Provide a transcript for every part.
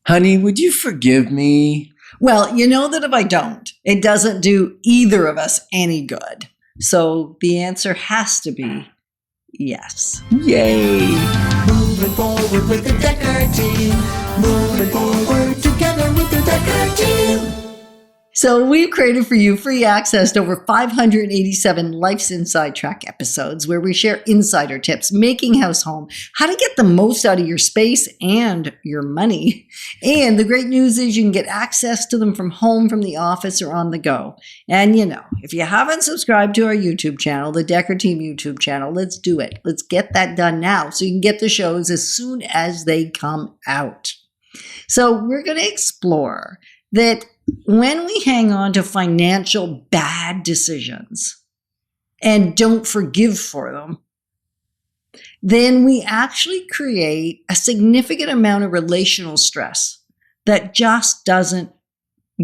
Honey, would you forgive me? Well, you know that if I don't, it doesn't do either of us any good. So the answer has to be yes. Yay. Moving forward with the Dekker Team. Moving forward together with the Dekker Team. So we've created for you free access to over 587 Life's Inside Track episodes where we share insider tips, making house home, how to get the most out of your space and your money. And the great news is you can get access to them from home, from the office, or on the go. And you know, if you haven't subscribed to our YouTube channel, the Dekker Team YouTube channel, let's do it. Let's get that done now so you can get the shows as soon as they come out. So we're going to explore that when we hang on to financial bad decisions and don't forgive for them, then we actually create a significant amount of relational stress that just doesn't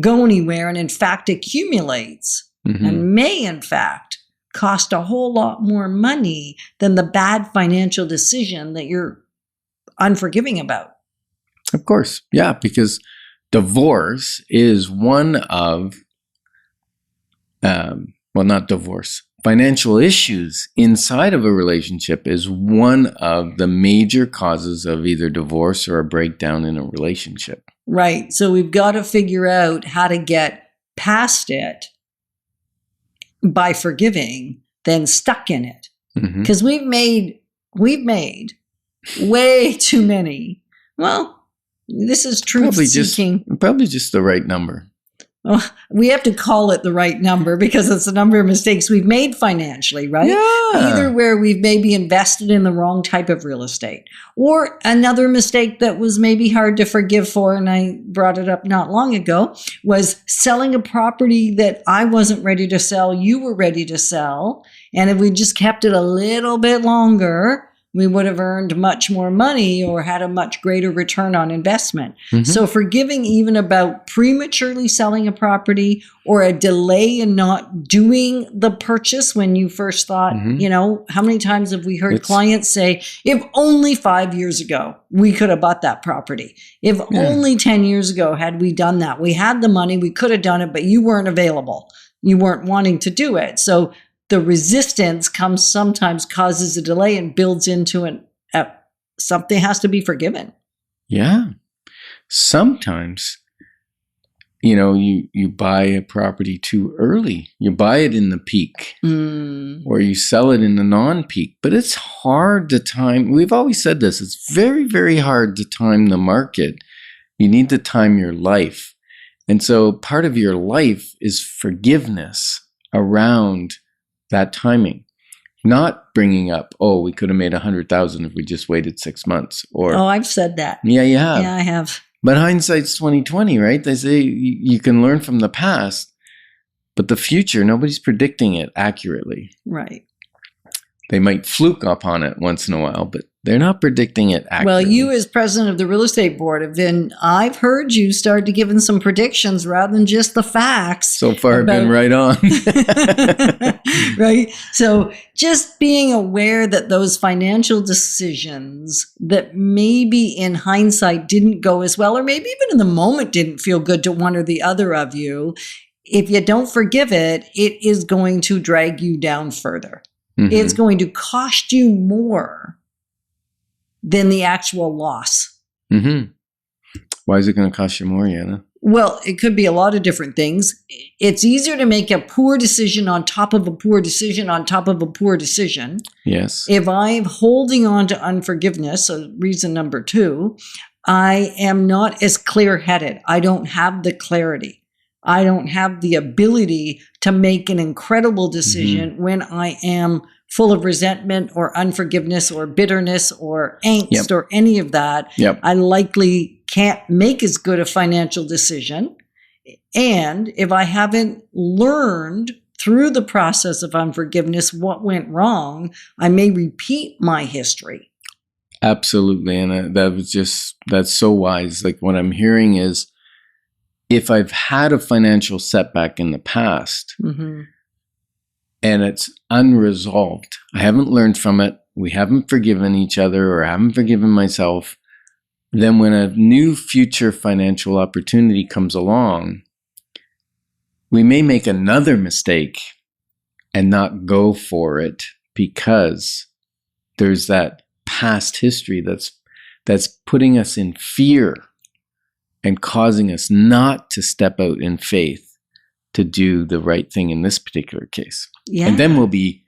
go anywhere and in fact accumulates and may in fact cost a whole lot more money than the bad financial decision that you're unforgiving about. Of course. Yeah, because divorce is one of, not divorce. Financial issues inside of a relationship is one of the major causes of either divorce or a breakdown in a relationship. Right. So we've got to figure out how to get past it by forgiving than stuck in it. Because we've made way too many. Well, this is truth seeking. Probably just the right number. Well, we have to call it the right number because it's the number of mistakes we've made financially, right? Yeah. Either where we've maybe invested in the wrong type of real estate, or another mistake that was maybe hard to forgive for, and I brought it up not long ago, was selling a property that I wasn't ready to sell, you were ready to sell, and if we just kept it a little bit longer, we would have earned much more money or had a much greater return on investment. So forgiving even about prematurely selling a property or a delay in not doing the purchase when you first thought, you know, how many times have we heard clients say, if only 5 years ago, we could have bought that property. If only 10 years ago had we done that. We had the money, we could have done it, but you weren't available. You weren't wanting to do it. So the resistance sometimes causes a delay and builds into something has to be forgiven. Yeah. Sometimes, you know, you buy a property too early. You buy it in the peak or you sell it in the non-peak. But it's hard to time. We've always said this. It's very, very hard to time the market. You need to time your life. And so part of your life is forgiveness around that timing, not bringing up, oh, we could have made 100,000 if we just waited 6 months. Or I've said that. Yeah, you have. Yeah, I have. But hindsight's 20/20, right? They say you can learn from the past, but the future, nobody's predicting it accurately. Right. They might fluke upon it once in a while, but they're not predicting it accurately. Well, you as president of the real estate board, I've heard you start to give in some predictions rather than just the facts. So far, I've been right on. Right? So just being aware that those financial decisions that maybe in hindsight didn't go as well, or maybe even in the moment didn't feel good to one or the other of you, if you don't forgive it, it is going to drag you down further. It's going to cost you more than the actual loss. Why is it going to cost you more, Yana? Well, it could be a lot of different things. It's easier to make a poor decision on top of a poor decision on top of a poor decision. Yes. If I'm holding on to unforgiveness, so reason number 2, I am not as clear-headed. I don't have the clarity. I don't have the ability to make an incredible decision when I am full of resentment or unforgiveness or bitterness or angst or any of that. I likely can't make as good a financial decision. And if I haven't learned through the process of unforgiveness what went wrong, I may repeat my history. Absolutely. And that's so wise. Like what I'm hearing is, if I've had a financial setback in the past and it's unresolved, I haven't learned from it, we haven't forgiven each other or I haven't forgiven myself, then when a new future financial opportunity comes along, we may make another mistake and not go for it because there's that past history that's putting us in fear and causing us not to step out in faith to do the right thing in this particular case. Yeah. And then we'll be,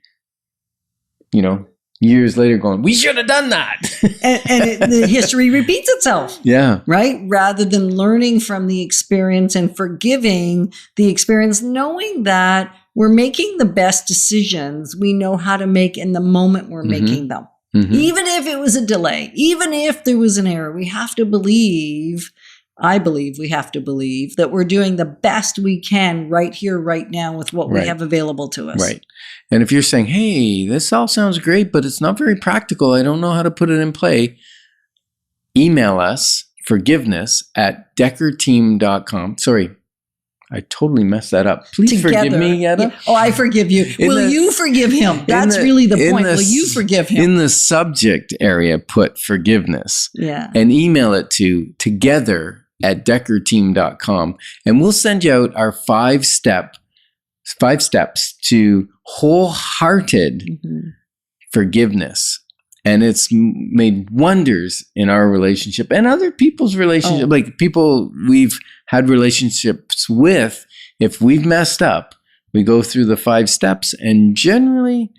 years later going, we should have done that. and the history repeats itself. Yeah. Right? Rather than learning from the experience and forgiving the experience, knowing that we're making the best decisions we know how to make in the moment we're making them. Mm-hmm. Even if it was a delay, even if there was an error, we have to believe, I believe we have to believe that we're doing the best we can right here, right now with what we have available to us. Right. And if you're saying, hey, this all sounds great, but it's not very practical, I don't know how to put it in play, email us, forgiveness@dekkerteam.com. Sorry, I totally messed that up. Please forgive me, Yetta. Yeah. Oh, I forgive you. Will you forgive him? That's really the point. Will you forgive him? In the subject area, put forgiveness. Yeah. And email it to together@dekkerteam.com. And we'll send you out our 5 steps to wholehearted forgiveness. And it's made wonders in our relationship and other people's relationship, like people we've had relationships with. If we've messed up, we go through the 5 steps and generally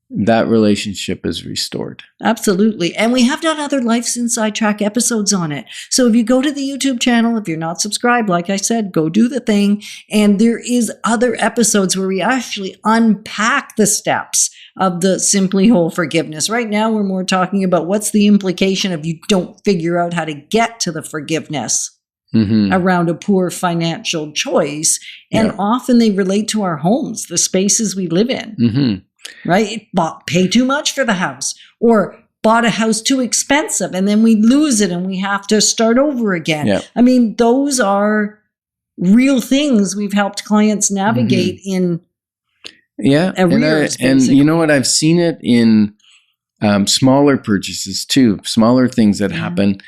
that relationship is restored. Absolutely. And we have done other Life's Inside Track episodes on it. So if you go to the YouTube channel, if you're not subscribed, like I said, go do the thing. And there is other episodes where we actually unpack the steps of the Simply Whole forgiveness. Right now, we're more talking about what's the implication if you don't figure out how to get to the forgiveness around a poor financial choice. And often they relate to our homes, the spaces we live in. Right? Pay too much for the house, or bought a house too expensive and then we lose it and we have to start over again. Yeah. I mean, those are real things we've helped clients navigate in arrears. And you know what? I've seen it in smaller purchases too, smaller things that happen.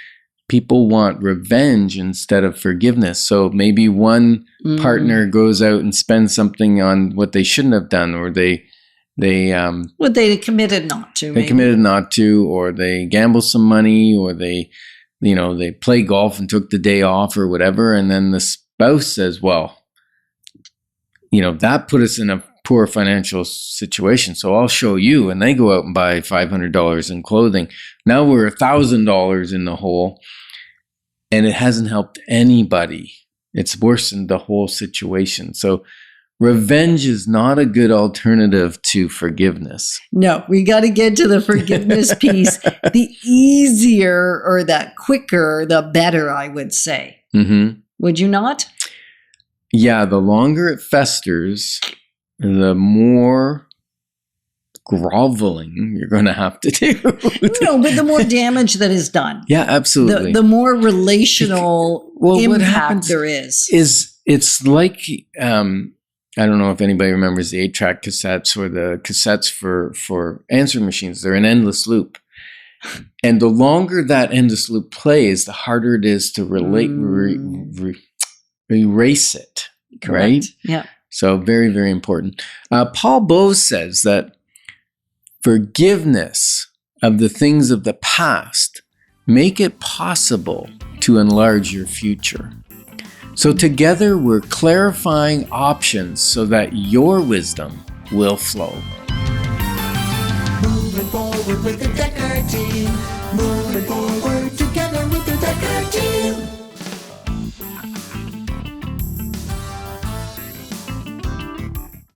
People want revenge instead of forgiveness. So maybe one partner goes out and spends something on what they shouldn't have done, or they committed not to. They committed not to, or they gamble some money, or they play golf and took the day off or whatever. And then the spouse says, well, that put us in a poor financial situation. So I'll show you. And they go out and buy $500 in clothing. Now we're $1,000 in the hole, and it hasn't helped anybody. It's worsened the whole situation. So revenge is not a good alternative to forgiveness. No, we got to get to the forgiveness piece. The easier or the quicker, the better, I would say. Would you not? Yeah, the longer it festers, the more groveling you're going to have to do. No, but the more damage that is done. Yeah, absolutely. The more relational impact there is. It's like... I don't know if anybody remembers the 8-track cassettes or the cassettes for answering machines. They're an endless loop. And the longer that endless loop plays, the harder it is to erase it. Correct. Right? Yeah. So very, very important. Paul Bowes says that forgiveness of the things of the past make it possible to enlarge your future. So together we're clarifying options so that your wisdom will flow. Moving forward with the Dekker Team. Moving forward